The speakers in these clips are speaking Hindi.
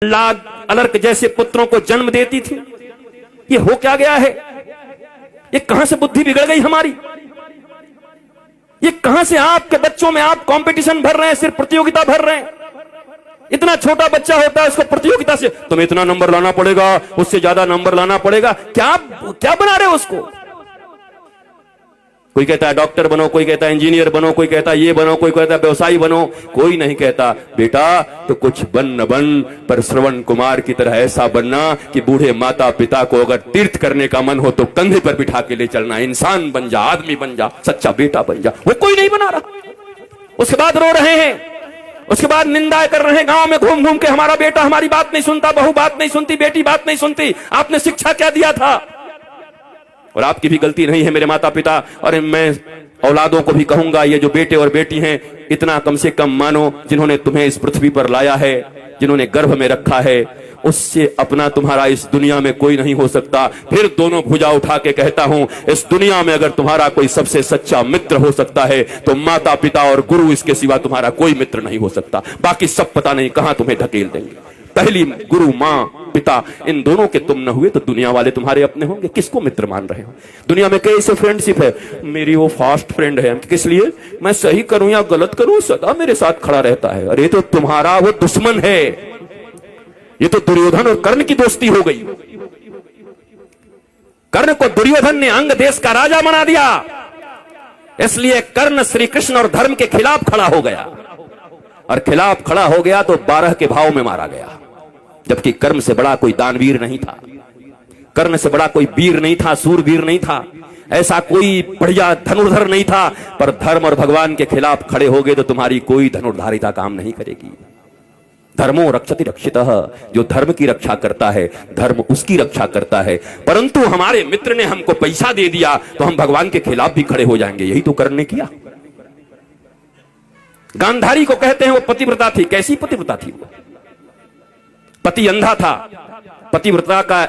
लाग अलर्क जैसे पुत्रों को जन्म देती थी। ये हो क्या गया है? ये कहां से बुद्धि बिगड़ गई हमारी? ये कहां से आपके बच्चों में आप कंपटीशन भर रहे हैं, सिर्फ प्रतियोगिता भर रहे हैं। इतना छोटा बच्चा होता है, उसको प्रतियोगिता से तुम्हें इतना नंबर लाना पड़ेगा, उससे ज्यादा नंबर लाना पड़ेगा। क्या क्या बना रहे हो उसको? कोई कहता है डॉक्टर बनो, कोई कहता है इंजीनियर बनो, कोई कहता है ये बनो, कोई कहता है व्यवसायी बनो। कोई नहीं कहता बेटा तो कुछ बन न बन, पर श्रवण कुमार की तरह ऐसा बनना कि बूढ़े माता पिता को अगर तीर्थ करने का मन हो तो कंधे पर बिठा के ले चलना। इंसान बन जा, आदमी बन जा, सच्चा बेटा बन जा। वो कोई नहीं बना रहा। उसके बाद रो रहे हैं, उसके बाद निंदा कर रहे हैं गांव में घूम घूम के, हमारा बेटा हमारी बात नहीं सुनता, बहू बात नहीं सुनती, बेटी बात नहीं सुनती। आपने शिक्षा क्या दिया था? और आपकी भी गलती नहीं है मेरे माता पिता, और मैं औलादों को भी कहूंगा, ये जो बेटे और बेटी हैं, इतना कम से कम मानो जिन्होंने तुम्हें इस पृथ्वी पर लाया है, जिन्होंने गर्भ में रखा है, उससे अपना तुम्हारा इस दुनिया में कोई नहीं हो सकता। फिर दोनों भुजा उठा के कहता हूं, इस दुनिया में अगर तुम्हारा कोई सबसे सच्चा मित्र हो सकता है तो माता पिता और गुरु, इसके सिवा तुम्हारा कोई मित्र नहीं हो सकता। बाकी सब पता नहीं कहां तुम्हें ढकेल देंगे। पहली गुरु मां पिता, इन दोनों के तुम न हुए तो दुनिया वाले तुम्हारे अपने होंगे। किसको मित्र मान रहे हो? दुनिया में कई से फ्रेंडशिप है, मेरी वो फास्ट फ्रेंड है, किस लिए? मैं सही करूं या गलत करूं सदा मेरे साथ खड़ा रहता है। अरे तो तुम्हारा वो दुश्मन है। ये तो दुर्योधन और कर्ण की दोस्ती हो गई। कर्ण को दुर्योधन ने अंग देश का राजा बना दिया, इसलिए कर्ण श्री कृष्ण और धर्म के खिलाफ खड़ा हो गया, और खिलाफ खड़ा हो गया तो 12 के भाव में मारा गया। जबकि कर्ण से बड़ा कोई दानवीर नहीं था, कर्ण से बड़ा कोई वीर नहीं था, सूरवीर नहीं था, ऐसा कोई बढ़िया धनुर्धर नहीं था। पर धर्म और भगवान के खिलाफ खड़े हो गए तो तुम्हारी कोई धनुर्धारिता काम नहीं करेगी। धर्मो रक्षति रक्षितः, जो धर्म की रक्षा करता है धर्म उसकी रक्षा करता है। परंतु हमारे मित्र ने हमको पैसा दे दिया तो हम भगवान के खिलाफ भी खड़े हो जाएंगे। यही तो कर्ण ने किया। गांधारी को कहते हैं वो पतिव्रता थी। कैसी पतिव्रता थी वो? पति अंधा था। पतिव्रता का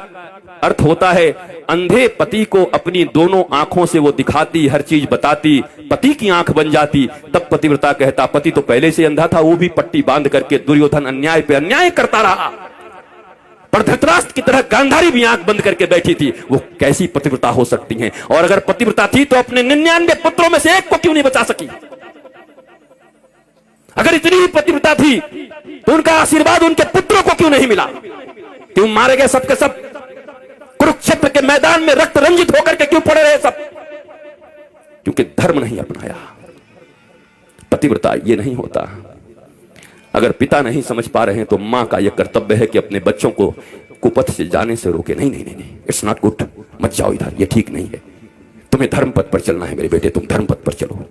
अर्थ होता है अंधे पति को अपनी दोनों आंखों से वो दिखाती, हर चीज बताती, पति की आंख बन जाती, तब पतिव्रता कहता। पति तो पहले से अंधा था, वो भी पट्टी बांध करके दुर्योधन अन्याय पे अन्याय करता रहा, पर धृतराष्ट्र की तरह गांधारी भी आंख बंद करके बैठी थी। वो कैसी पतिव्रता हो सकती हैं? और अगर पतिव्रता थी तो अपने 99 पुत्रों में से एक को क्यों नहीं बचा सकी? अगर इतनी ही पतिव्रता थी तो उनका आशीर्वाद उनके पुत्रों को क्यों नहीं मिला? क्यों मारे गए सबके सब? कुरुक्षेत्र के मैदान में रक्त रंजित होकर के क्यों पड़े रहे सब? क्योंकि धर्म नहीं अपनाया। पतिव्रता ये नहीं होता। अगर पिता नहीं समझ पा रहे हैं तो मां का यह कर्तव्य है कि अपने बच्चों को कुपथ से जाने से रोके। नहीं नहीं नहीं, इट्स नॉट गुड, मत जाओ इधर, ये ठीक नहीं है। तुम्हें धर्म पथ पर चलना है मेरे बेटे, तुम धर्म पथ पर चलो।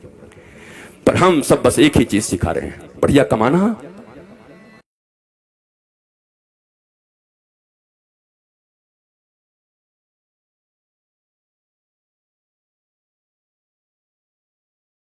पर हम सब बस एक ही चीज सिखा रहे हैं, बढ़िया कमाना